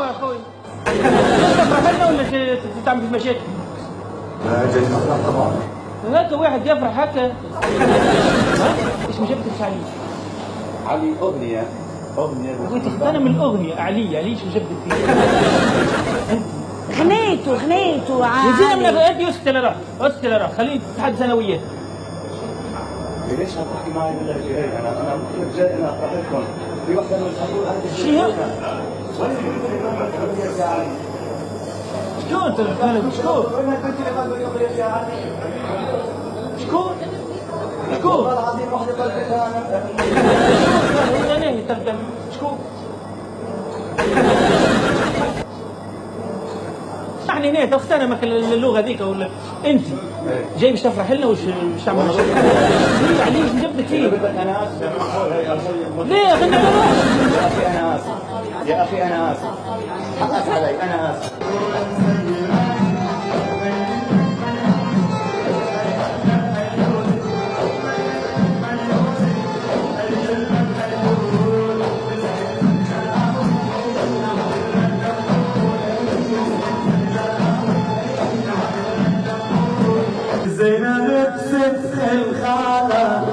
يا اخوي؟ انت تفرح لنا ولا تعمل في مشاكل؟ لا جاي افرح طبعا. هناك واحد يفرح هكا. ها؟ ايش مجبتك علي؟ علي اغنيه قلت اغتنم الاغنيه علي ايش مجبتك فيه؟ غنيتوا يزينا من عادي. انت اسكت راح خليني نتحدث انا وياه. ليش هتحكي معي بالله جاي؟ انا جاي انا افرح لكم. في وحده من الحضور هذه شو هيك؟ شكون انت الكلب؟ شكون؟ شكون؟ شكون؟ والله العظيم وحده قلبك انا. شكون؟ يعني هنا تغتنمك اللغه ذيك ولا انت جاي باش تفرح لنا وش تعمل؟ ليه علي ايش جبتك فيه؟ انا اسف. ليه غنى يا اخي انا اسف. يا اخي انا اسف. حقك علي انا اسف. زينب ست الخالة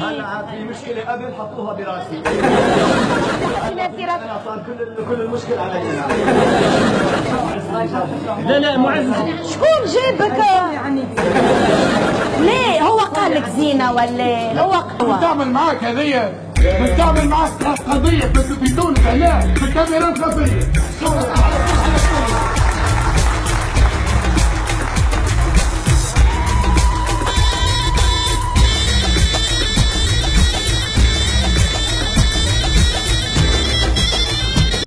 هلا في مشكلة قبل حطوها براسي. انا صار كل المشكلة علي انا. لا معزز شكون جابك؟ ليه هو قال لك زينة ولا هو بتعمل معاك هذية، بتعمل معاك قضية بس في تونس هنا بالكاميرا الخفية.